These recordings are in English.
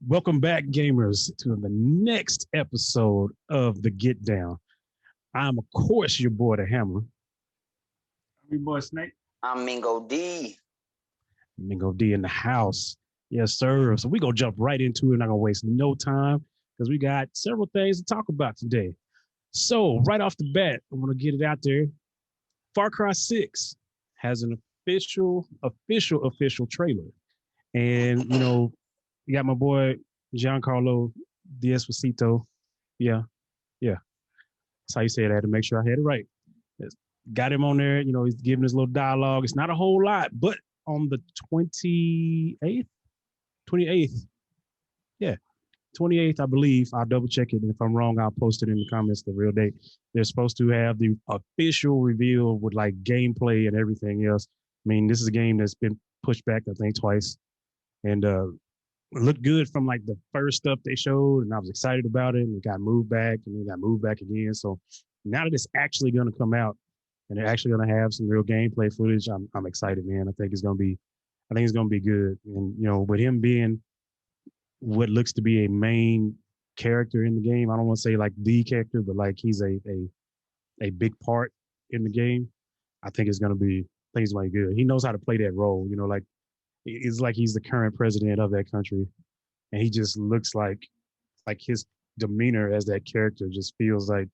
Welcome back, gamers, to the next episode of the Get Down. I'm, of course, your boy, the Hammer. I'm your boy, Snake. I'm Mingo D. Mingo D in the house. Yes, sir. So we're going to jump right into it. Not going to waste no time because we got several things to talk about today. So, right off the bat, I'm going to get it out there. Far Cry 6 has an official trailer. And, you got my boy, Giancarlo D'Esposito. Yeah. That's how you say it. I had to make sure I had it right. Got him on there. He's giving his little dialogue. It's not a whole lot, but on the 28th. Yeah. 28th, I believe. I'll double check it. And if I'm wrong, I'll post it in the comments, the real date. They're supposed to have the official reveal with like gameplay and everything else. I mean, this is a game that's been pushed back, I think, twice. And it looked good from like the first stuff they showed, and I was excited about it. And it got moved back, and it got moved back again. So now that it's actually going to come out, and they're actually going to have some real gameplay footage, I'm excited, man. I think it's going to be good. And with him being what looks to be a main character in the game, I don't want to say like the character, but like he's a big part in the game. I think it's going to be good. He knows how to play that role. Like it's like he's the current president of that country, and he just looks like his demeanor as that character just feels like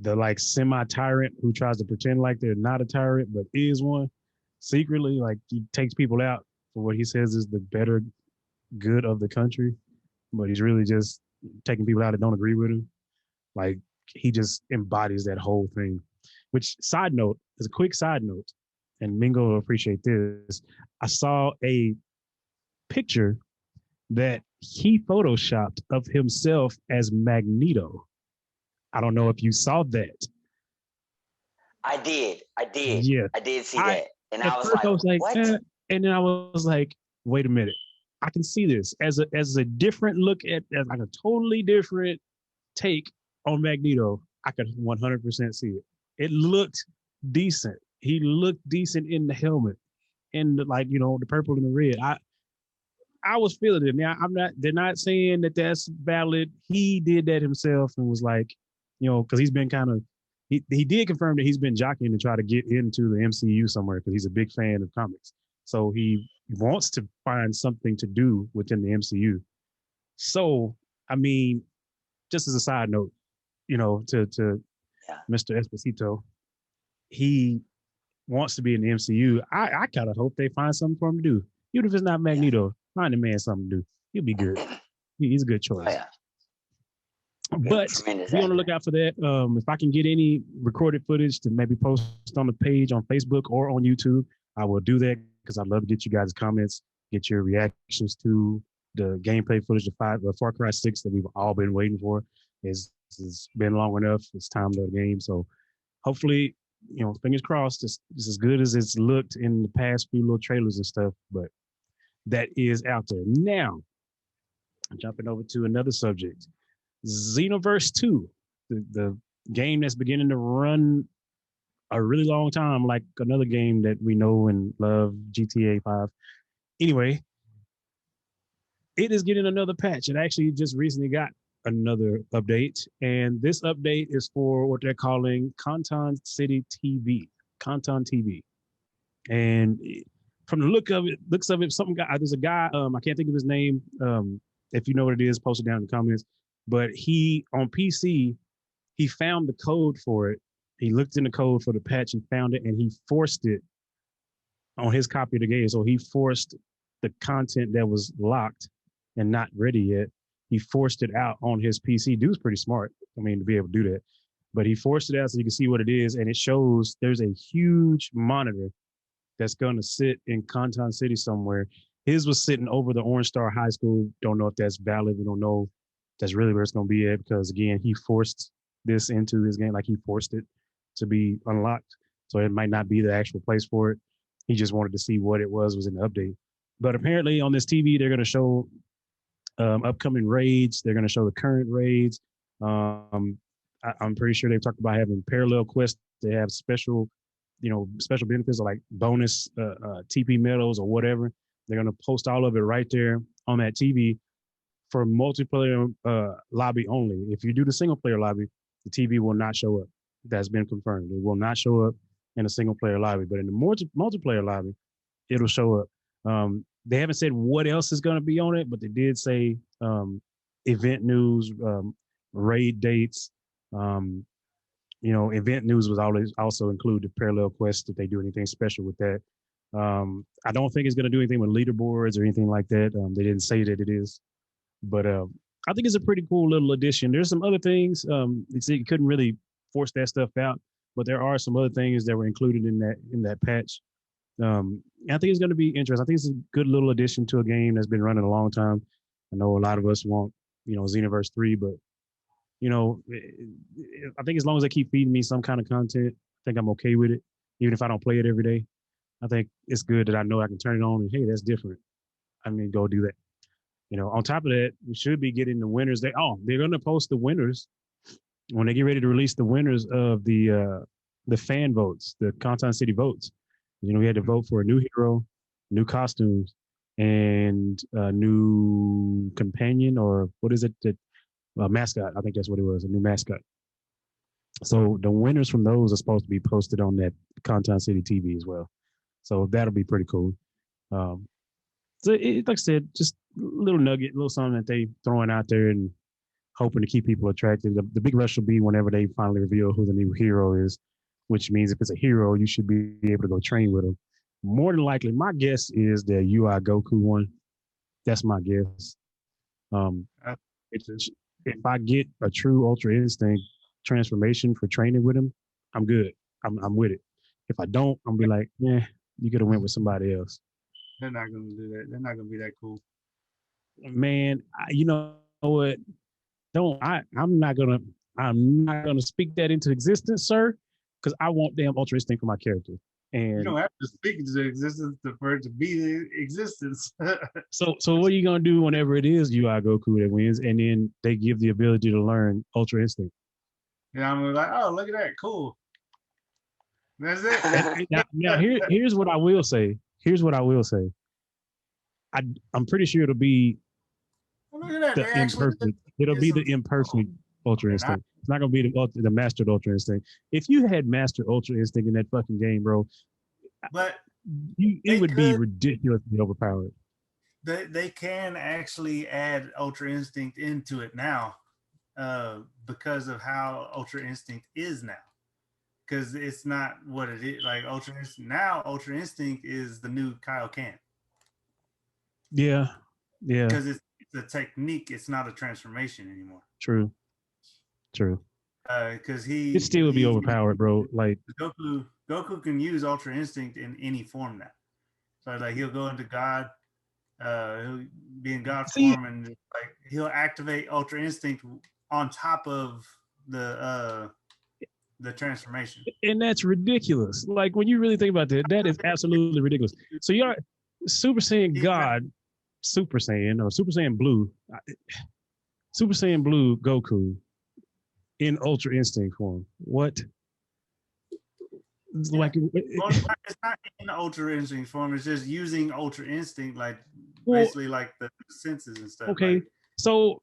the like semi-tyrant who tries to pretend like they're not a tyrant but is one secretly. Like he takes people out for what he says is the better good of the country, but he's really just taking people out that don't agree with him. Like he just embodies that whole thing. Which, side note, is a quick side note, and Mingo will appreciate this. I saw a picture that he photoshopped of himself as Magneto. I don't know if you saw that. I did. Yeah. I did see that. And I was like, what? And then I was like, wait a minute. I can see this as a different look as like a totally different take on Magneto. I could 100% see it. It looked decent. He looked decent in the helmet, and the purple and the red. I was feeling it. Now they're not saying that that's valid. He did that himself and was like, because he's been he did confirm that he's been jockeying to try to get into the MCU somewhere because he's a big fan of comics. So he wants to find something to do within the MCU. So, I mean, just as a side note, to Mr. Esposito, he wants to be in the MCU. I kind of hope they find something for him to do. Even if it's not Magneto, find the man something to do. He'll be good. He's a good choice. Oh, yeah. But be on the lookout for that. If I can get any recorded footage to maybe post on the page on Facebook or on YouTube, I will do that because I'd love to get you guys' comments, get your reactions to the gameplay footage of Far Cry 6 that we've all been waiting for. It's been long enough. It's time to the game. So hopefully, fingers crossed, it's as good as it's looked in the past few little trailers and stuff, but that is out there. Now, jumping over to another subject, Xenoverse 2, the game that's beginning to run a really long time, like another game that we know and love, GTA 5. Anyway, it is getting another patch. It actually just recently got another update, and this update is for what they're calling Content City TV, Content TV. And from the looks of it, there's a guy, I can't think of his name. If you know what it is, post it down in the comments. But he, on PC, he found the code for it. He looked in the code for the patch and found it, and he forced it on his copy of the game. So he forced the content that was locked and not ready yet. He forced it out on his PC. Dude's pretty smart, to be able to do that. But he forced it out so you can see what it is, and it shows there's a huge monitor that's going to sit in Content City somewhere. His was sitting over the Orange Star High School. Don't know if that's valid. We don't know if that's really where it's going to be at because, again, he forced this into his game. Like, he forced it to be unlocked. So it might not be the actual place for it. He just wanted to see what it was in the update. But apparently on this TV, they're going to show upcoming raids. They're going to show the current raids. I'm pretty sure they've talked about having parallel quests. They have special benefits like bonus TP medals or whatever. They're gonna post all of it right there on that TV for multiplayer lobby only. If you do the single player lobby, the TV will not show up. That's been confirmed. It will not show up in a single player lobby, but in the multiplayer lobby, it'll show up. They haven't said what else is going to be on it, but they did say event news, raid dates. Event news was always also included parallel quests if they do anything special with that. I don't think it's going to do anything with leaderboards or anything like that. They didn't say that it is, but I think it's a pretty cool little addition. There's some other things. It couldn't really force that stuff out, but there are some other things that were included in that patch. I think it's going to be interesting. I think it's a good little addition to a game that's been running a long time. I know a lot of us want, Xenoverse 3, but I think as long as they keep feeding me some kind of content, I think I'm okay with it. Even if I don't play it every day, I think it's good that I know I can turn it on and hey, that's different. I mean, go do that. On top of that, we should be getting the winners. They're going to post the winners when they get ready to release the winners of the fan votes, the Content City votes. We had to vote for a new hero, new costumes, and a new companion, or what is it? Mascot. I think that's what it was, a new mascot. So the winners from those are supposed to be posted on that Content City TV as well. So that'll be pretty cool. So like I said, just a little nugget, a little something that they throwing out there and hoping to keep people attracted. The big rush will be whenever they finally reveal who the new hero is, which means if it's a hero, you should be able to go train with him. More than likely, my guess is the UI Goku one. That's my guess. If I get a true Ultra Instinct transformation for training with him, I'm good. I'm with it. If I don't, I'm be like, you could have went with somebody else. They're not gonna do that. They're not gonna be that cool. Man, you know what? I'm not gonna speak that into existence, sir, because I want damn Ultra Instinct for my character. And you don't have to speak into existence for it to be the existence. so what are you gonna do whenever it is UI Goku that wins, and then they give the ability to learn Ultra Instinct? Yeah, I'm like, oh, look at that, cool. That's it. Now here's what I will say. I'm pretty sure it'll be the imperfect. It'll be the imperfect Ultra Instinct. It's not gonna be the mastered Ultra Instinct. If you had mastered Ultra Instinct in that fucking game, bro, but it would be ridiculously overpowered. They can actually add Ultra Instinct into it now, because of how Ultra Instinct is now. Because it's not what it is. Like Ultra Instinct is the new Kaioken. Yeah. Because it's a technique. It's not a transformation anymore. True. Because it still would be overpowered, bro. Like Goku can use Ultra Instinct in any form now. So like he'll go into God, he'll be in God form, and like he'll activate Ultra Instinct on top of the transformation. And that's ridiculous. Like when you really think about that is absolutely ridiculous. So you're Super Saiyan God, Super Saiyan or Super Saiyan Blue, Goku in Ultra Instinct form. What? Yeah. Like it's not in Ultra Instinct form. It's just using Ultra Instinct, like basically like the senses and stuff. Okay, like, so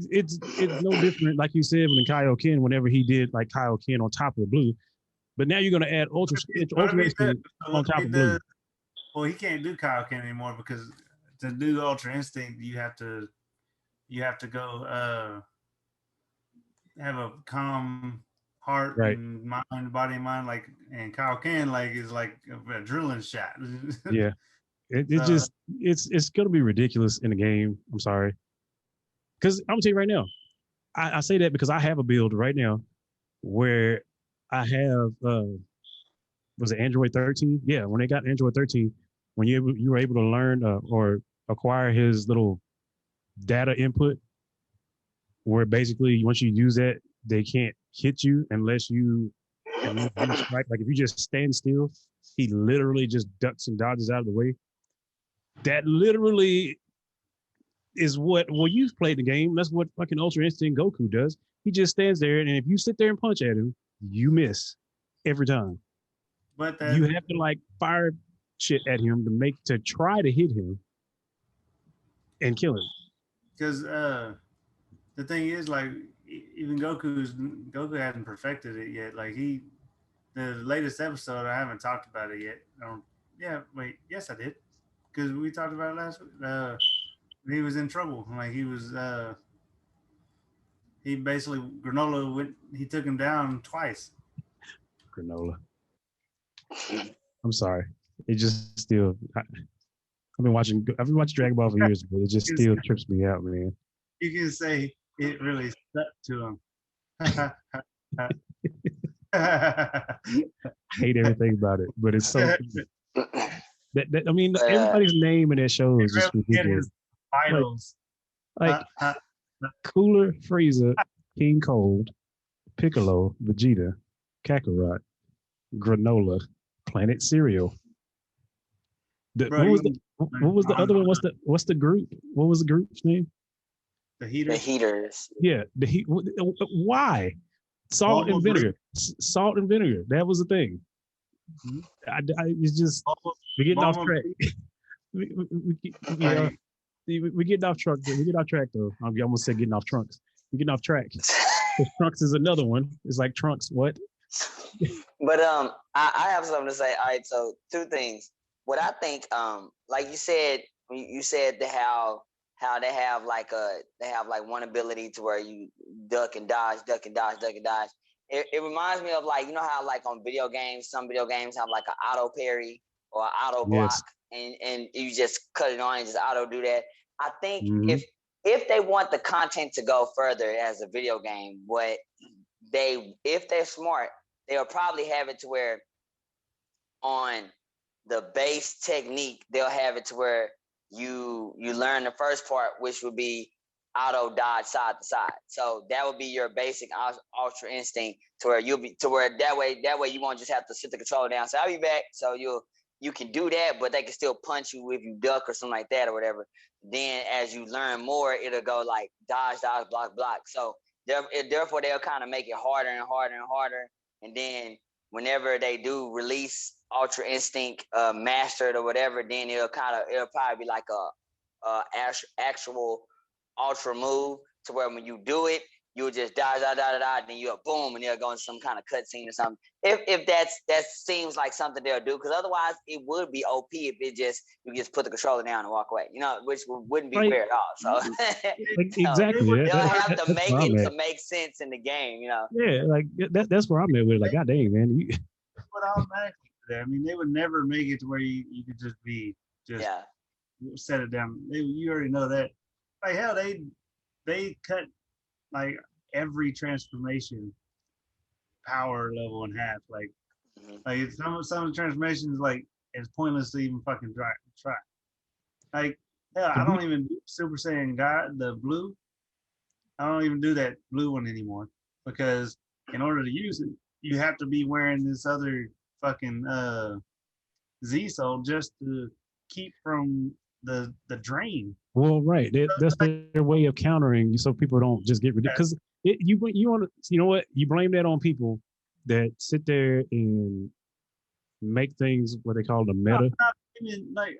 it's no different, like you said, when Kaioken, whenever he did like Kaioken on top of the Blue, but now you're gonna add Ultra Instinct on top of Blue. Well, he can't do Kaioken anymore because to do Ultra Instinct, you have to go have a calm heart, right, and mind, body and mind, like, and Kaioken like is like a adrenaline shot. Yeah, it's gonna be ridiculous in the game. I'm sorry, because I'm gonna tell you right now, I say that because I have a build right now where I have was it Android 13? Yeah, when they got Android 13, when you were able to learn or acquire his little data input, where basically once you use that, they can't hit you unless you strike. Like if you just stand still, he literally just ducks and dodges out of the way. That literally is what, well, you've played the game. That's what fucking Ultra Instinct Goku does. He just stands there, and if you sit there and punch at him, you miss every time. But you have to like fire shit at him to try to hit him and kill him. Because the thing is, like, even Goku hasn't perfected it yet. Like the latest episode, I haven't talked about it yet. Yes, I did, because we talked about it last week. He was in trouble. Like he basically Granola he took him down twice. Granola. I'm sorry. It just still. I've been watching Dragon Ball for years, but it just still trips me out, man. You can say it really stuck to him. I hate everything about it, but it's so. I mean, everybody's name in that show is just ridiculous. Vitals. Like Cooler, Frieza, King Cold, Piccolo, Vegeta, Kakarot, Granola, Planet Cereal. What was the other one? What's the group? What was the group's name? The Heaters. The Heaters. Yeah, the heat. Why? Salt and vinegar. Salt and vinegar. That was the thing. It's just we're getting off track. We getting off track. We get off track though. I almost said getting off Trunks. We're getting off track. Trunks is another one. It's like Trunks. What? But I have something to say. All right, so two things. What I think, like you said how they have like one ability to where you duck and dodge. It reminds me of, like, you know how, like, on video games, some video games have like an auto parry or an auto block, and you just cut it on and just auto do that. I think if they want the content to go further as a video game, if they're smart, they'll probably have it to where on the base technique, they'll have it to where you learn the first part, which would be auto dodge side to side. So that would be your basic ultra instinct, to where that way you won't just have to sit the controller down. So I'll be back. So you can do that, but they can still punch you if you duck or something like that or whatever. Then as you learn more, it'll go like dodge, block. So therefore they'll kind of make it harder and harder and harder. And then whenever they do release Ultra Instinct Mastered or whatever, then it'll probably be like a actual ultra move, to where when you do it, you'll just dodge, then you'll boom, and they'll go into some kind of cutscene or something. If that seems like something they'll do, because otherwise it would be OP if you just put the controller down and walk away, which wouldn't be fair at all. So exactly, they'll have to make it to make sense in the game, Yeah, like that's where I'm at with it. Like, god dang, man, But automatically, I mean, they would never make it to where you could just set it down. You already know that. Like, hell, they cut like every transformation power level in half. Like some of the transformations, like, it's pointless to even fucking try. Like, hell, I don't even do Super Saiyan God, the blue. I don't even do that blue one anymore, because in order to use it, you have to be wearing this other fucking Z Soul just to keep from the drain. Well, right. That's their way of countering, so people don't just get ridiculous. Because you want to, you know what? You blame that on people that sit there and make things what they call the meta.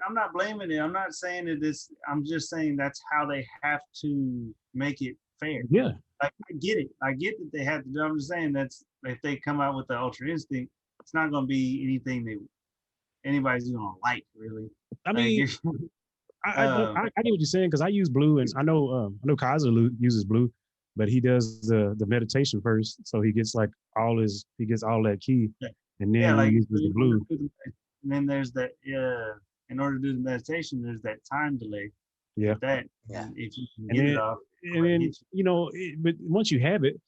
I'm not blaming it. I'm not saying that this. I'm just saying that's how they have to make it fair. Yeah. Like, I get it. I get that they have to do. I'm just saying that's, if they come out with the Ultra Instinct, it's not going to be anything that anybody's going to like, really. I mean, I get what you're saying, because I use blue, and I know Kaiser uses blue, but he does the meditation first, so he gets all that ki, and then he uses the blue. And then there's that. In order to do the meditation, there's that time delay. Yeah. If you can get it off. And then but once you have it,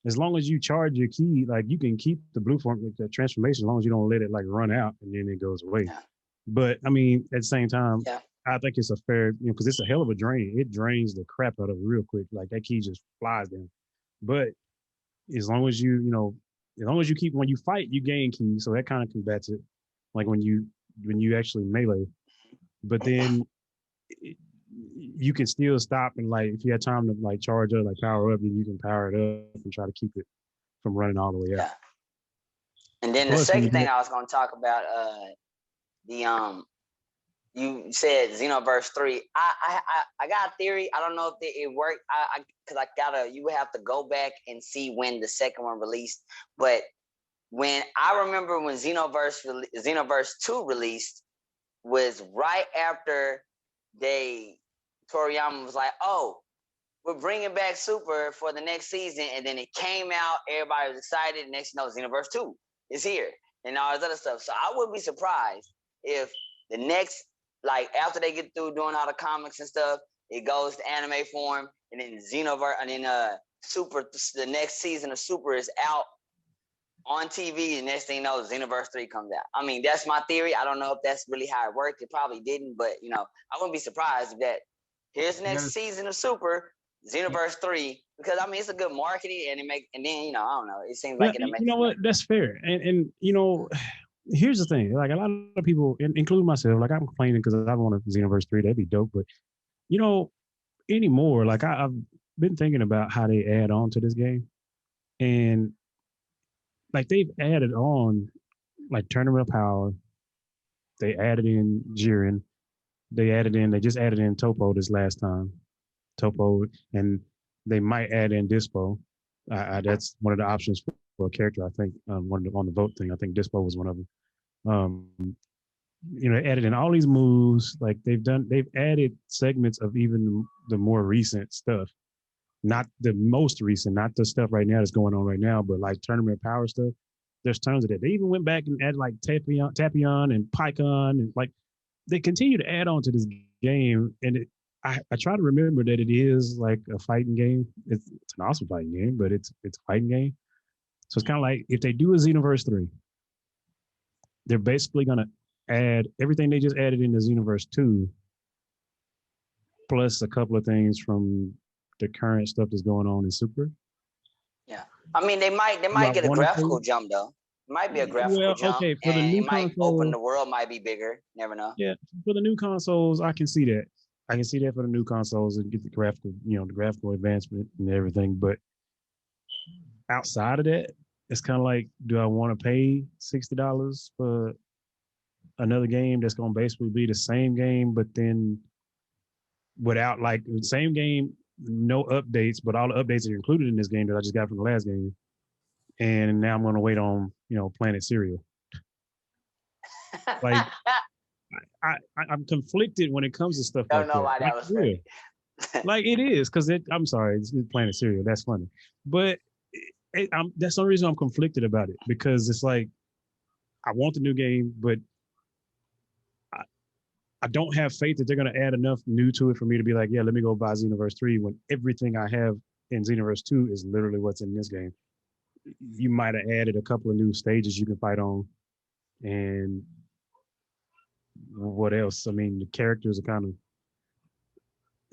as long as you charge your ki, like, you can keep the blue form with the transformation, as long as you don't let it like run out and then it goes away. Yeah. But I mean, at the same time, I think it's a fair, because it's a hell of a drain. It drains the crap out of it real quick. Like, that ki just flies down. But as long as you keep, when you fight, you gain ki, so that kind of combats it. Like when you actually melee, but then you can still stop, and like, if you have time to like charge up, like power up, then you can power it up and try to keep it from running all the way out. And then the second thing I was going to talk about, the you said Xenoverse 3. I got a theory. I don't know if it worked. Because you would have to go back and see when the second one released. But when I remember when Xenoverse 2 released was right after Toriyama was like, oh, we're bringing back Super for the next season, and then it came out. Everybody was excited. Next, Xenoverse 2 is here, and all this other stuff. So I wouldn't be surprised if the next, like after they get through doing all the comics and stuff, it goes to anime form, and then Xenoverse, and then Super, the next season of Super is out on TV, and next thing you know, Xenoverse 3 comes out. I mean, that's my theory. I don't know if that's really how it worked. It probably didn't, but I wouldn't be surprised if that here's the next season of Super, Xenoverse 3, because I mean it's a good marketing and then I don't know. It seems like it makes. You know what? That's fair. And here's the thing. Like a lot of people, including myself, like I'm complaining because I want a Xenoverse 3. That'd be dope. But anymore, like I've been thinking about how they add on to this game, and like they've added on like Tournament of Power. They added in Jiren. They just added in Topo this last time. Topo, and they might add in Dispo. That's one of the options for a character. I think on the vote thing. I think Dispo was one of them. Added in all these moves. Like they've added segments of even the more recent stuff. Not the most recent, not the stuff right now that's going on right now, but like Tournament Power stuff. There's tons of that. They even went back and added like Tapion and Pycon, and like they continue to add on to this game. And I try to remember that it is like a fighting game. It's an awesome fighting game, but it's a fighting game. So it's kind of like if they do a Xenoverse 3, they're basically going to add everything they just added into Xenoverse 2, plus a couple of things from the current stuff that's going on in Super. Yeah, I mean they might get a graphical jump though. It might be a graphical jump. Okay, for the new console, the world might be bigger. Never know. Yeah, for the new consoles, I can see that. I can see that for the new consoles and get the graphical, the graphical advancement and everything. But outside of that, it's kind of like, do I want to pay $60 for another game that's going to basically be the same game, but then without like the same game, no updates, but all the updates are included in this game that I just got from the last game. And now I'm going to wait on, Planet Cereal. Like, I'm conflicted when it comes to stuff like that. Don't know why that was funny. Like it is, because I'm sorry, it's Planet Cereal. That's funny. But that's the reason I'm conflicted about it, because it's like, I want the new game, but I don't have faith that they're going to add enough new to it for me to be like, yeah, let me go buy Xenoverse 3 when everything I have in Xenoverse 2 is literally what's in this game. You might have added a couple of new stages you can fight on, and what else? I mean, the characters are kind of.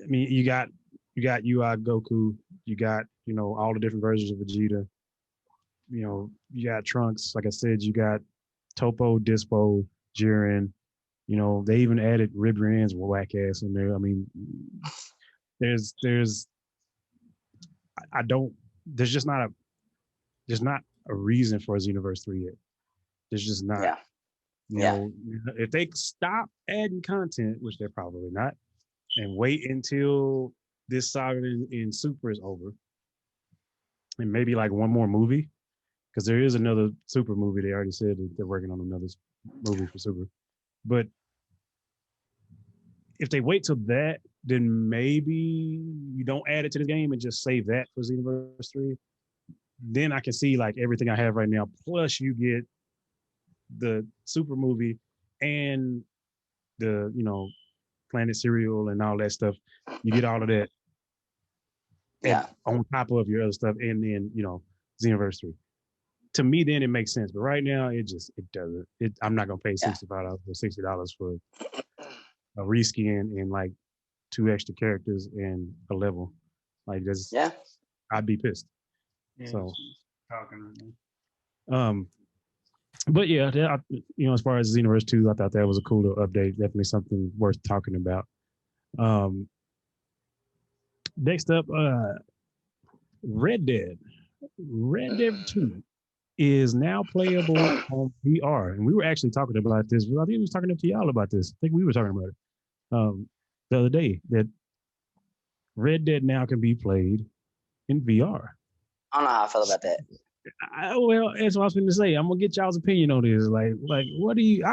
I mean, you got UI Goku, you got all the different versions of Vegeta. You got Trunks. Like I said, you got Topo, Dispo, Jiren. They even added Rib Rand's whack ass in there. I mean, there's just not a reason for a Xenoverse 3 yet. There's just not. Yeah. If they stop adding content, which they're probably not, and wait until this saga in Super is over, and maybe like one more movie, because there is another Super movie. They already said that they're working on another movie for Super. But if they wait till that, then maybe you don't add it to the game and just save that for Xenoverse 3. Then I can see like everything I have right now, plus you get the Super movie and the, Planet Cereal and all that stuff. You get all of that. Yeah. On top of your other stuff, and then, Xenoverse 3. To me, then it makes sense. But right now, it doesn't. I'm not gonna pay $65 or $60 for a reskin and like 2 extra characters and a level. Like this, I'd be pissed. Yeah, so, talking. But yeah, as far as Xenoverse 2, I thought that was a cool little update. Definitely something worth talking about. Next up, Red Dead 2. is now playable on VR. And we were actually talking about this. I think we was talking to y'all about this. I think we were talking about it the other day that Red Dead now can be played in VR. I don't know how I feel about that. Well, that's what I was going to say. I'm gonna get y'all's opinion on this. Like, what do you?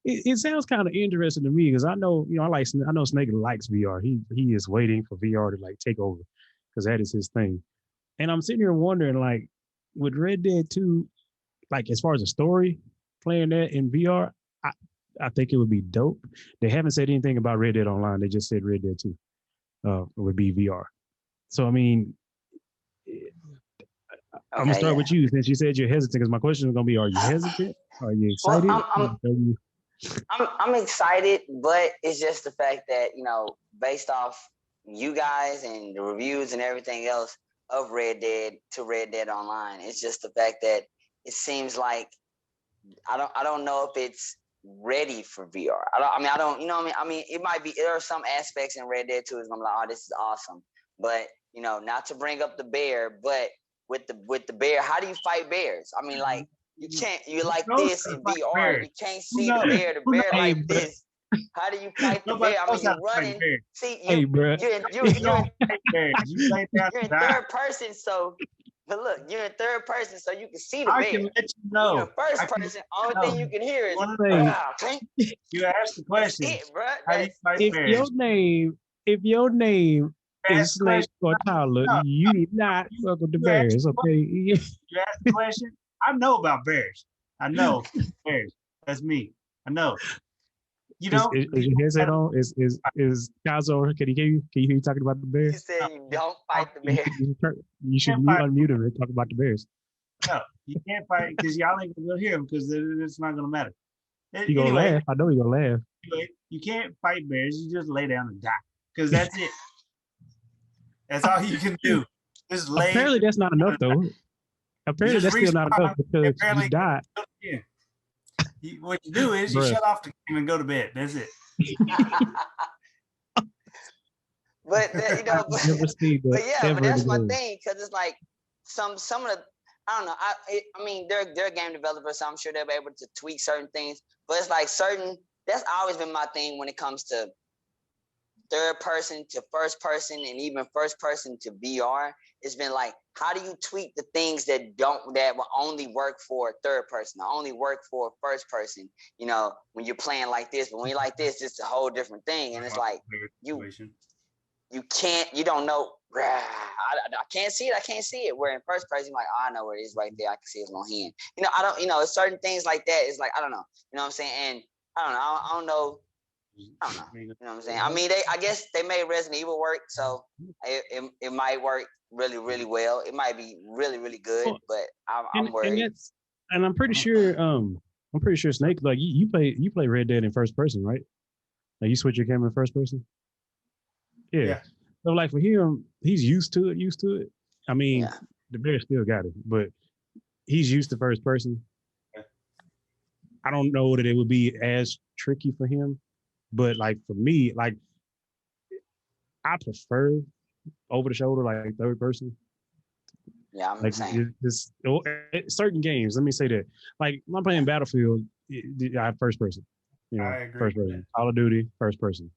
It sounds kind of interesting to me because I know, I know Snake likes VR. He is waiting for VR to like take over because that is his thing. And I'm sitting here wondering, like, with Red Dead 2, like as far as the story, playing that in VR, I think it would be dope. They haven't said anything about Red Dead Online. They just said Red Dead 2 would be VR. So I mean, I'm gonna start with you since you said you're hesitant. Because my question is gonna be: are you hesitant? Are you excited? Well, I'm excited, but it's just the fact that based off you guys and the reviews and everything else of Red Dead to Red Dead Online, it's just the fact that it seems like I don't know if it's ready for VR. I don't, it might be. There are some aspects in Red Dead 2 is gonna be like, oh, this is awesome, but not to bring up the bear, but with the bear, how do you fight bears? I mean, like you can't. You like this in VR, you can't see the bear. The bear like this. How do you fight the bear? I mean, you're running. See, you're in third person, so. But look, you're in third person, so you can see the bear. I can let you know. You're in first person. Only thing you can hear is you ask the question. Bro. If your name is Snake or Tyler, you need not fuck with the bears, okay? You ask the question. I know about bears. I know bears. That's me. I know. Is your headset on? Is Kazo? Can you hear you? Can you hear you talking about the bears? You said you don't fight the bears. You should unmute him and talk about the bears. No, you can't fight because y'all ain't gonna hear him because it's not gonna matter. You gonna laugh? I know you gonna laugh. Anyway, you can't fight bears. You just lay down and die because that's it. That's all you can do. Just lay. Apparently, that's not enough though. Apparently, that's still not enough because you died. Yeah. What you do is you shut off the game and go to bed. That's it. But that's my thing because it's like some of the I don't know. I mean they're game developers, so I'm sure they'll be able to tweak certain things. But it's like that's always been my thing when it comes to third person to first person and even first person to VR. It's been like, how do you tweak the things that will only work for third person, only work for first person, when you're playing like this, but when you're like this, it's a whole different thing. And it's like, you don't know, I can't see it. Where in first person, you're like, oh, I know where it is right there. I can see his little hand. It's certain things like that. It's like, I don't know, you know what I'm saying? And I don't know. I don't know. You know what I'm saying? I mean, I guess they made Resident Evil work, so it might work really, really well. It might be really, really good, but I'm worried. And I'm pretty sure Snake, like you play Red Dead in first person, right? Like you switch your camera in first person. Yeah. So like for him, he's used to it. I mean, the bear still got it, but he's used to first person. I don't know that it would be as tricky for him. But like for me, like I prefer over the shoulder, like third person. Yeah, I'm like saying certain games. Let me say that. Like when I'm playing Battlefield, I have first person. I agree. First person. Call of Duty, first person.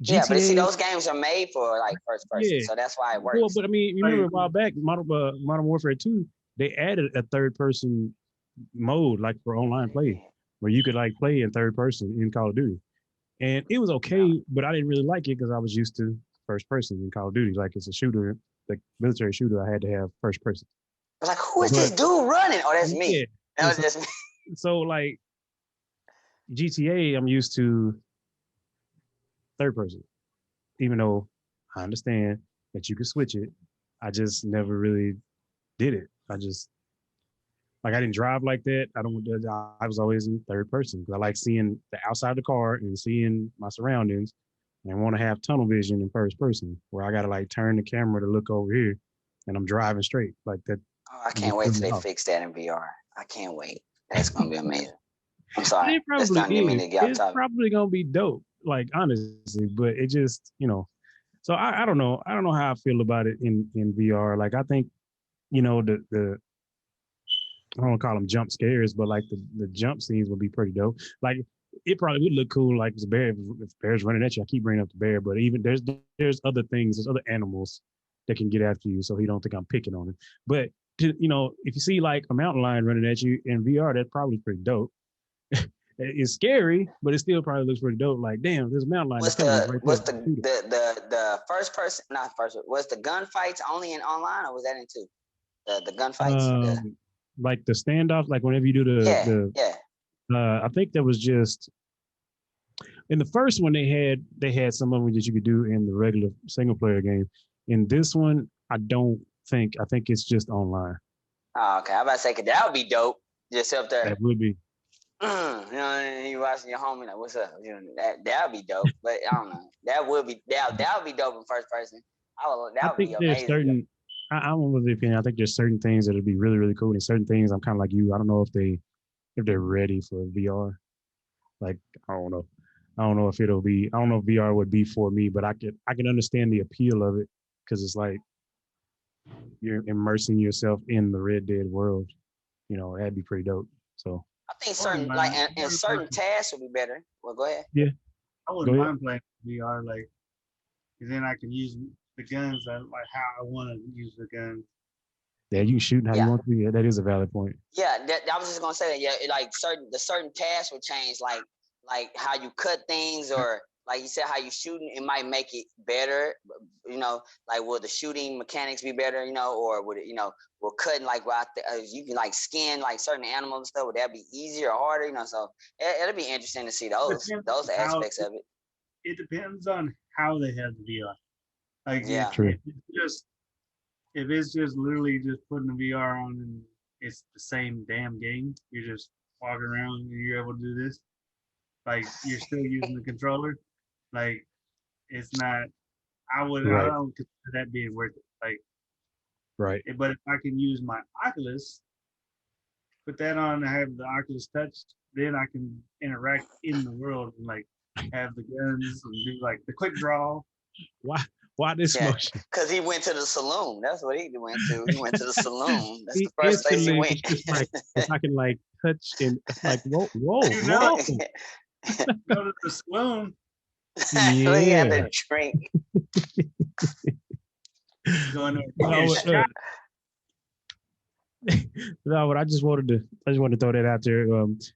GTA, yeah, but see, those games are made for like first person, so that's why it works. Well, but I mean, you remember a while back, Modern Warfare 2, they added a third person mode, like for online play, where you could like play in third person in Call of Duty. And it was okay, but I didn't really like it because I was used to first person in Call of Duty. Like it's a shooter, like military shooter, I had to have first person. I was like, who is this dude running? Oh, that's me. That was just me. So like GTA, I'm used to third person, even though I understand that you can switch it. I just never really did it. I didn't drive like that. I was always in third person because I like seeing the outside of the car and seeing my surroundings. And I want to have tunnel vision in first person where I got to like turn the camera to look over here and I'm driving straight like that. Oh, I can't wait till they fix that in VR. I can't wait. That's going to be amazing. I'm sorry. It's probably going to be dope, like honestly, but it just, so I don't know. I don't know how I feel about it in VR. Like I think, the I don't call them jump scares, but like the jump scenes would be pretty dope. Like it probably would look cool, like if bear's running at you. I keep bringing up the bear, but even there's other things, there's other animals that can get after you, so he don't think I'm picking on him. But if you see like a mountain lion running at you in VR, that's probably pretty dope. It's scary, but it still probably looks pretty dope. Like, damn, there's a mountain lion. What's the first person? Not first. Was the gunfights only in online, or was that in two? The gunfights. Like the standoff, like whenever you do yeah. I think that was just in the first one they had some of them that you could do in the regular single player game. In this one, I think it's just online. Oh, okay. I'm about to say, 'cause that would be dope. Just up there. That would be. You watching your homie like, what's up? That would be dope. But I don't know. That would be dope in first person. That would be amazing. I'm of the opinion. I think there's certain things that'll be really, really cool, and certain things I'm kind of like you. I don't know if they're ready for VR. Like I don't know. I don't know if it'll be. I don't know if VR would be for me, but I can understand the appeal of it because it's like you're immersing yourself in the Red Dead world. That'd be pretty dope. So I think certain and certain tasks would be better. Well, go ahead. Yeah, I wouldn't mind playing VR, like, because then I can use the guns like how I want to use the gun. Yeah, you can shoot how you want to. Yeah, that is a valid point. Yeah, I was just gonna say that. Yeah, like certain tasks would change, like how you cut things, or like you said, how you shooting. It might make it better. Like will the shooting mechanics be better? Or would it? Will cutting like you can like skin like certain animals and stuff. Would that be easier or harder? So it'll be interesting to see those aspects of it. It depends on how they have the VR. Like, yeah, if it's just literally just putting the VR on and it's the same damn game, you're just walking around and you're able to do this. Like you're still using the controller. Like it's not. I don't consider that being worth it. Like, right. But if I can use my Oculus, put that on and have the Oculus Touch, then I can interact in the world and like have the guns and do like the quick draw. Why this motion? Because he went to the saloon. That's what he went to. He went to the saloon. That's the first place he went. Like, if I can like touch and like whoa. Go to the saloon. Yeah. He had to drink. Going No, but I just wanted to throw that out there.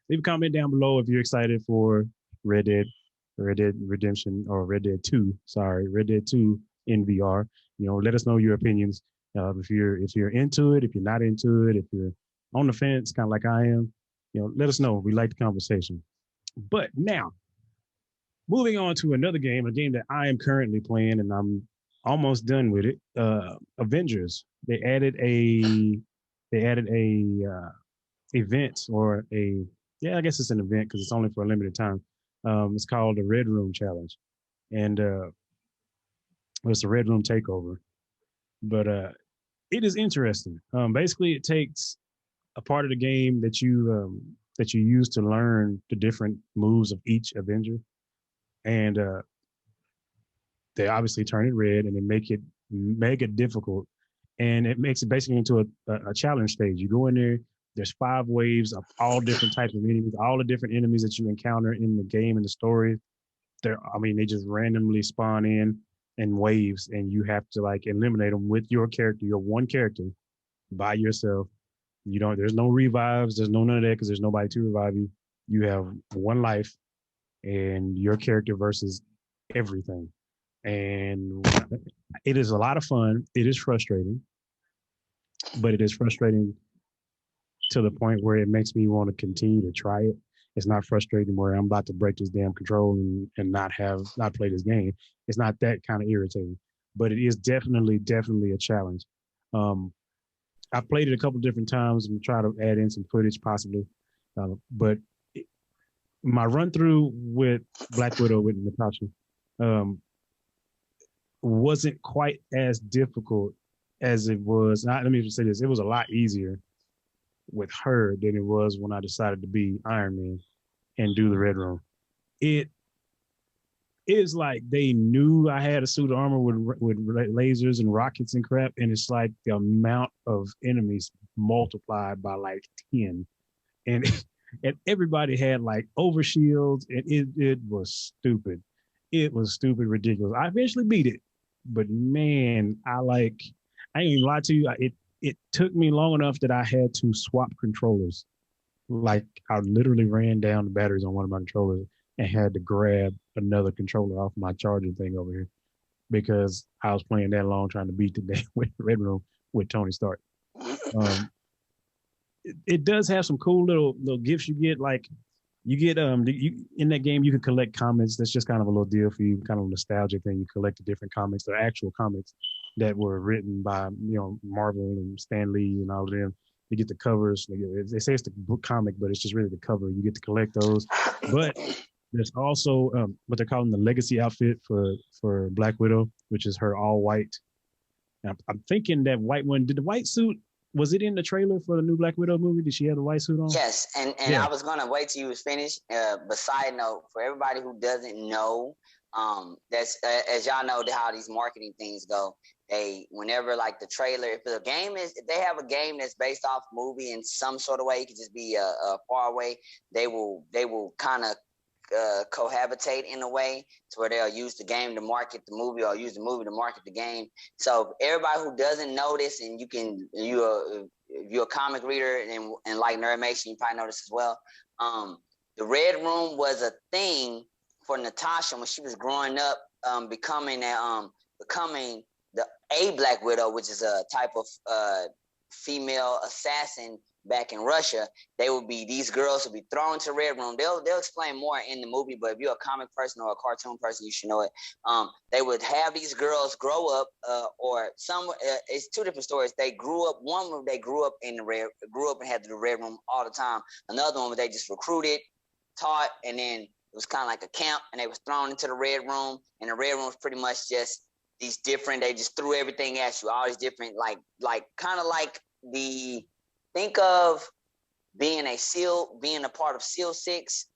Leave a comment down below if you're excited for Red Dead Redemption, or Red Dead 2. Sorry, Red Dead 2 in VR. Let us know your opinions. If you're into it, if you're not into it, if you're on the fence, kind of like I am, let us know. We like the conversation. But now, moving on to another game, a game that I am currently playing, and I'm almost done with it. Avengers. They added a event, or I guess it's an event because it's only for a limited time. It's called the Red Room Challenge, and it's a Red Room takeover. But it is interesting. Basically, it takes a part of the game that you use to learn the different moves of each Avenger, and they obviously turn it red and then make it difficult, and it makes it basically into a challenge stage. You go in there. There's 5 waves of all different types of enemies, all the different enemies that you encounter in the game and the story. They just randomly spawn in waves, and you have to like eliminate them with your character, your one character, by yourself. There's no revives, there's none of that because there's nobody to revive you. You have one life, and your character versus everything. And it is a lot of fun. It is frustrating, but it is frustrating to the point where it makes me want to continue to try it. It's not frustrating where I'm about to break this damn control and not play this game. It's not that kind of irritating, but it is definitely a challenge. I've played it a couple different times and try to add in some footage possibly. But my run through with Black Widow with Natasha wasn't quite as difficult as it was. Let me just say this. It was a lot easier with her than it was when I decided to be Iron Man and do the Red Room. it's like they knew I had a suit of armor with lasers and rockets and crap, and it's like the amount of enemies multiplied by like 10, and and everybody had like overshields, and it was stupid. It was stupid, ridiculous. I eventually beat it, but man, I ain't even lie to you. It took me long enough that I had to swap controllers. Like I literally ran down the batteries on one of my controllers and had to grab another controller off my charging thing over here because I was playing that long trying to beat the day with Red Room with Tony Stark. Um, it does have some cool little gifts you get. Like you get you in that game you can collect comics. That's just kind of a little deal for you, kind of a nostalgic thing. You collect the different comics, the actual comics that were written by Marvel and Stan Lee and all of them. You get the covers. They say it's the book comic, but it's just really the cover. You get to collect those. But there's also what they're calling the legacy outfit for Black Widow, which is her all white. Now, I'm thinking that white one. Did the white suit, was it in the trailer for the new Black Widow movie? Did she have the white suit on? Yes, and Yeah. I was gonna wait till you was finished. But side note, for everybody who doesn't know, that's as y'all know how these marketing things go. They whenever like the trailer, if they have a game that's based off movie in some sort of way, it could just be a far away. They will kind of cohabitate in a way to where they'll use the game to market the movie or use the movie to market the game. So everybody who doesn't know this, and if you're a comic reader and like Nerdmation, you probably know this as well. The Red Room was a thing for Natasha when she was growing up, becoming a Black Widow, which is a type of female assassin back in Russia. These girls would be thrown to the Red Room. They'll explain more in the movie, but if you're a comic person or a cartoon person, you should know it. They would have these girls grow up, or some. It's two different stories. They grew up. One, they grew up and had the Red Room all the time. Another one, where they just recruited, taught, and then it was kind of like a camp, and they was thrown into the Red Room, and the Red Room was pretty much just these different. They just threw everything at you, all these different, like kind of like think of being a part of SEAL 6,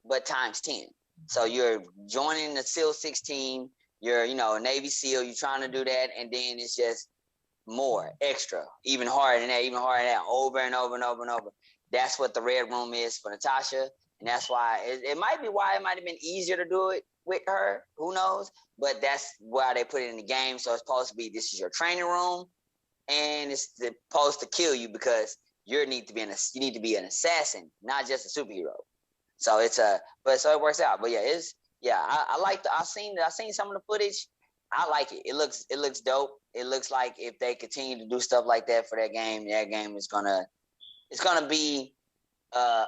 but times 10. So you're joining the SEAL 6 team, you're, a Navy SEAL, you're trying to do that, and then it's just more, extra, even harder than that, over and over and over and over. That's what the Red Room is for Natasha, and that's why it might have been easier to do it with her, who knows, but that's why they put it in the game. So it's supposed to be, this is your training room, and it's supposed to kill you because you need to be an assassin, not just a superhero. So so it works out. But yeah, I've seen some of the footage. I like it. It looks dope. It looks like if they continue to do stuff like that for that game is gonna be a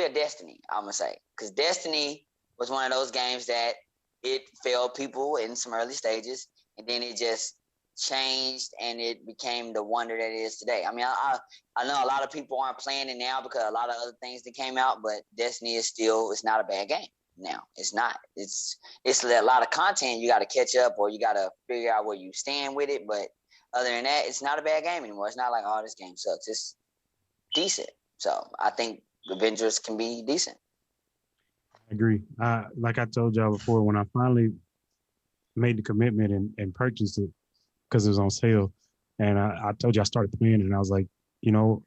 Destiny, I'm gonna say, because Destiny was one of those games that it failed people in some early stages, and then it just changed and it became the wonder that it is today. I mean, I know a lot of people aren't playing it now because a lot of other things that came out, but Destiny it's not a bad game now. It's not. It's a lot of content you got to catch up, or you got to figure out where you stand with it. But other than that, it's not a bad game anymore. It's not like, oh, this game sucks. It's decent. So I think Avengers can be decent. I agree. Like I told y'all before, when I finally made the commitment and purchased it, because it was on sale. And I told you I started playing it, and I was like, I'm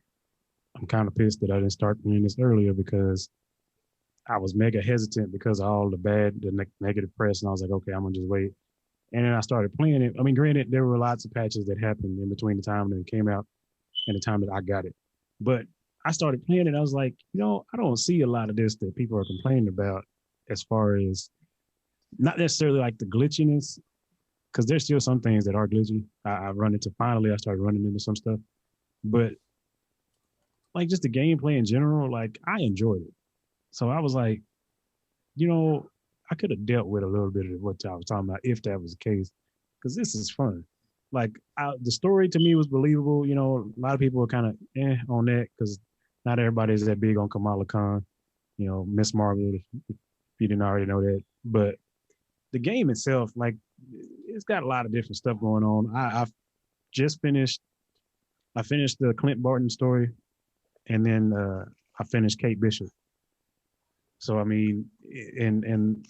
kind of pissed that I didn't start playing this earlier because I was mega hesitant because of all the negative press. And I was like, okay, I'm going to just wait. And then I started playing it. I mean, granted, there were lots of patches that happened in between the time that it came out and the time that I got it. But I started playing it. I was like, I don't see a lot of this that people are complaining about as far as not necessarily like the glitchiness, because there's still some things that are glitchy. I started running into some stuff, but like just the gameplay in general, like I enjoyed it. So I was like, I could have dealt with a little bit of what I was talking about if that was the case, because this is fun. Like the story to me was believable. A lot of people are kind of on that because not everybody is that big on Kamala Khan, Miss Marvel, if you didn't already know that. But the game itself, like, it's got a lot of different stuff going on. I've just finished. I finished the Clint Barton story, and then I finished Kate Bishop. So I mean, and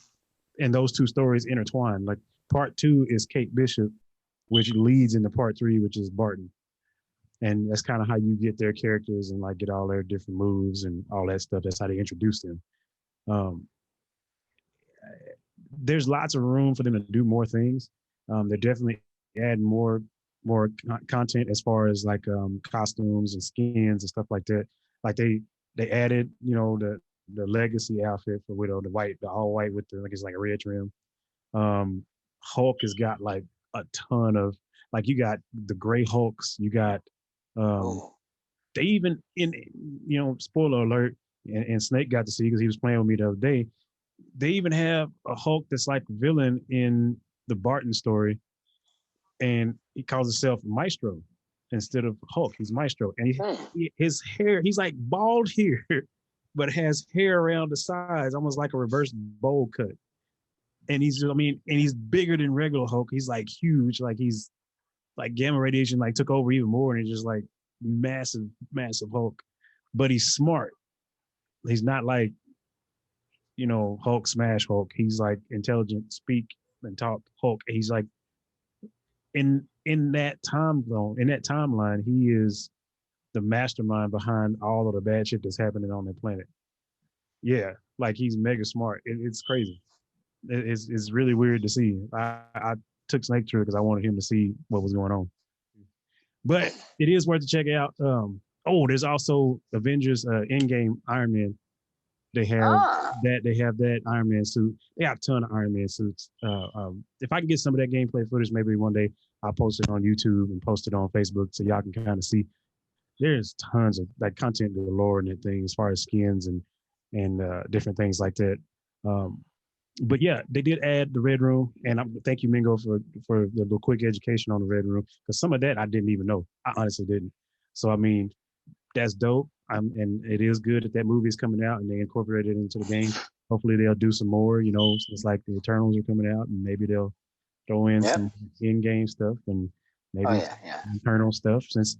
and those two stories intertwine. Like part 2 is Kate Bishop, which leads into part 3, which is Barton. And that's kind of how you get their characters and like get all their different moves and all that stuff. That's how they introduce them. Um, there's lots of room for them to do more things. They're definitely add more content as far as like costumes and skins and stuff like that. Like they added, the legacy outfit for Widow, the all white with the like it's like a red trim. Hulk has got like a ton of like you got the gray Hulks, you got they even spoiler alert, and Snake got to see because he was playing with me the other day. They even have a Hulk that's like a villain in the Barton story, and he calls himself Maestro instead of Hulk. He's Maestro, and his hair, he's like bald here, but has hair around the sides, almost like a reverse bowl cut. And he's bigger than regular Hulk. He's like huge, like he's like gamma radiation like took over even more, and he's just like massive, massive Hulk. But he's smart. He's not like Hulk smash Hulk. He's like intelligent, speak and talk Hulk. He's like in that time zone, in that timeline, he is the mastermind behind all of the bad shit that's happening on the planet. Yeah, like he's mega smart. It's crazy. It's really weird to see. I took Snake through it because I wanted him to see what was going on. But it is worth to check out. There's also Avengers Endgame Iron Man. They have that Iron Man suit. They have a ton of Iron Man suits. If I can get some of that gameplay footage, maybe one day I'll post it on YouTube and post it on Facebook so y'all can kind of see. There's tons of like content galore in that thing as far as skins and different things like that. But yeah, they did add the Red Room, and thank you, Mingo, for the little quick education on the Red Room, because some of that I didn't even know. I honestly didn't. So I mean, that's dope. And it is good that movie is coming out and they incorporated it into the game. Hopefully they'll do some more, since like the Eternals are coming out, and maybe they'll throw in some in-game stuff and maybe internal stuff since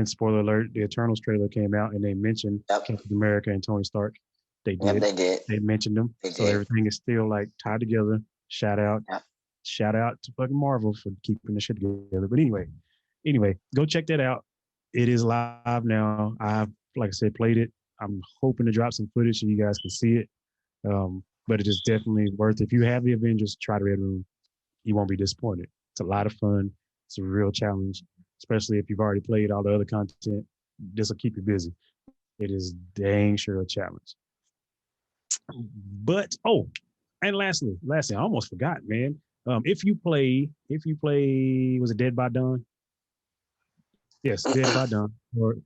spoiler alert, the Eternals trailer came out and they mentioned Captain America and Tony Stark. They did. They did. They mentioned them. So everything is still like tied together. Shout out to fucking Marvel for keeping the shit together. But anyway, go check that out. It is live now. I've, like I said, played it. I'm hoping to drop some footage so you guys can see it. But it is definitely worth it. If you have the Avengers, try the Red Room. You won't be disappointed. It's a lot of fun. It's a real challenge, especially if you've already played all the other content. This will keep you busy. It is dang sure a challenge. But and lastly, I almost forgot, man. If you play, was it Dead by Dawn? Yes, Dead by Dawn, or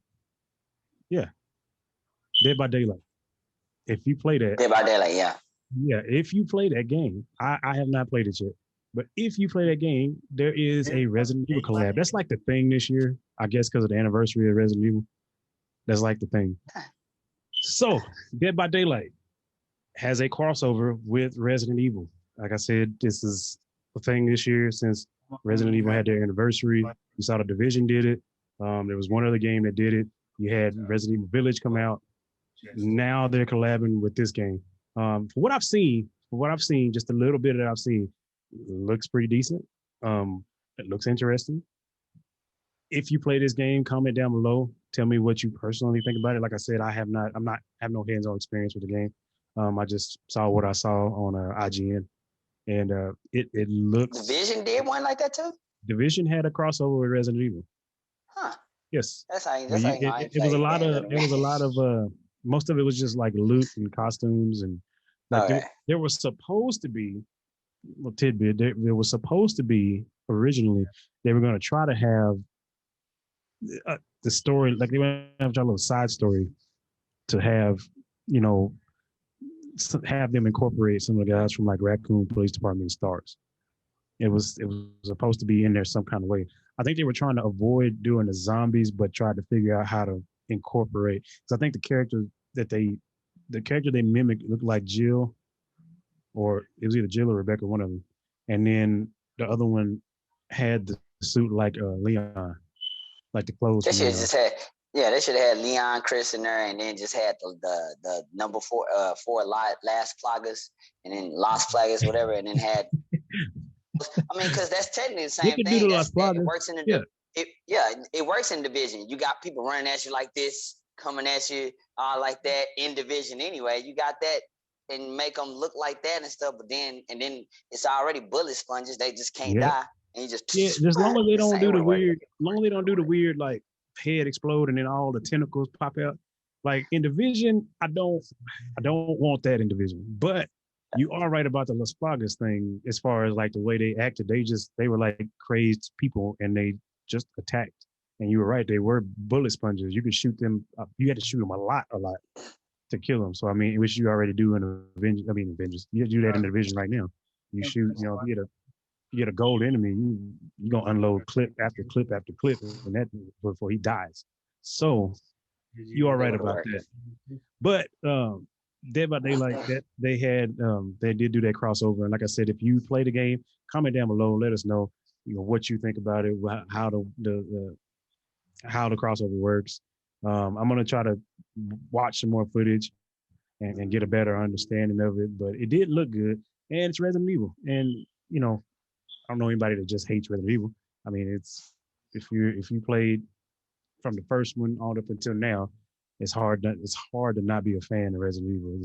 Dead by Daylight. If you play that, Dead by Daylight, yeah. If you play that game, I have not played it yet, but if you play that game, there is a Resident Evil collab. That's like the thing this year, I guess, because of the anniversary of Resident Evil. That's like the thing. So, Dead by Daylight has a crossover with Resident Evil. Like I said, this is a thing this year since Resident Evil had their anniversary. You saw the Division did it. There was one other game that did it. You had Resident Evil Village come out. Now they're collabing with this game. For what I've seen, just a little bit that I've seen, looks pretty decent. It looks interesting. If you play this game, comment down below. Tell me what you personally think about it. Like I said, I have no hands-on experience with the game. I just saw what I saw on IGN, and it looks. Division did one like that too. Division had a crossover with Resident Evil. Huh. Yes. It was a lot of. Most of it was just like loot and costumes and like there was supposed to be a tidbit. There was supposed to be originally they were going to try to have the story, like they were going to have a little side story to have have them incorporate some of the guys from like Raccoon Police Department and Stars. It was supposed to be in there some kind of way. I think they were trying to avoid doing the zombies, but tried to figure out how to incorporate. Because I think the character they mimicked looked like Jill, or it was either Jill or Rebecca, one of them. And then the other one had the suit like Leon, like the clothes. That shit just had Yeah, they should have had Leon, Chris in there, and then just had the number four last Plagas, and then Las Plagas, whatever, and then had. I mean, because that's technically the They same could do thing. the Las That it Plagas. works in the Yeah. it works in division. You got people running at you like this, coming at you like that in division anyway. You got that and make them look like that and stuff, but then it's already bullet sponges. They just can't die, and you just As long as they don't do the weird, work. as long as they don't do the weird like head explode and then all the tentacles pop out. Like in division, I don't want that in division. But you are right about the Las Plagas thing as far as like the way they acted. They were like crazed people and they just attacked. And you were right, they were bullet sponges. You could shoot them. You had to shoot them a lot to kill them. So I mean, which you already do in Avengers. I mean, Avengers. You do that in the division right now. You shoot. You know, if you get a gold enemy, you gonna unload clip after clip after clip, and that before he dies. So you are right about that. But Dead by Daylight, that they did do that crossover, and like I said, if you play the game, comment down below, let us know, what you think about it, how the crossover works. I'm gonna try to watch some more footage and get a better understanding of it, but it did look good, and it's Resident Evil, and I don't know anybody that just hates Resident Evil. I mean, it's if you played from the first one all up until now, it's hard to not be a fan of Resident Evil.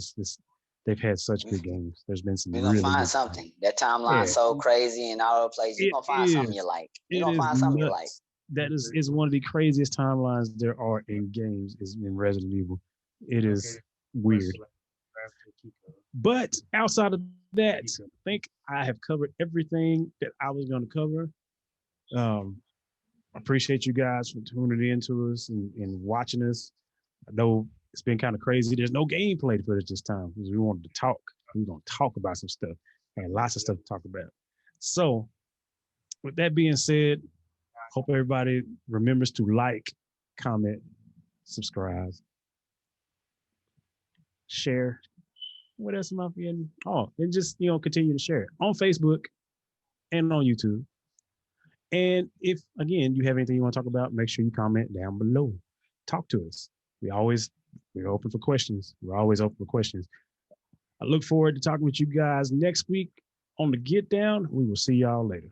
They've had such good games. There's been some. You're gonna really find good something. games. That timeline's so crazy and all over the place. You're gonna find something you like. You're gonna find something you like. That is one of the craziest timelines there are in games is in Resident Evil. It is weird. But outside of that, I think I have covered everything that I was going to cover. I appreciate you guys for tuning in to us and watching us. I know it's been kind of crazy. There's no gameplay for us this time because we wanted to talk. We're going to talk about some stuff and lots of stuff to talk about. So with that being said, hope everybody remembers to like, comment, subscribe, share. What else am I forgetting? Oh, and just continue to share it on Facebook and on YouTube. And if again you have anything you want to talk about, make sure you comment down below. Talk to us. We're open for questions. We're always open for questions. I look forward to talking with you guys next week on the Get Down. We will see y'all later.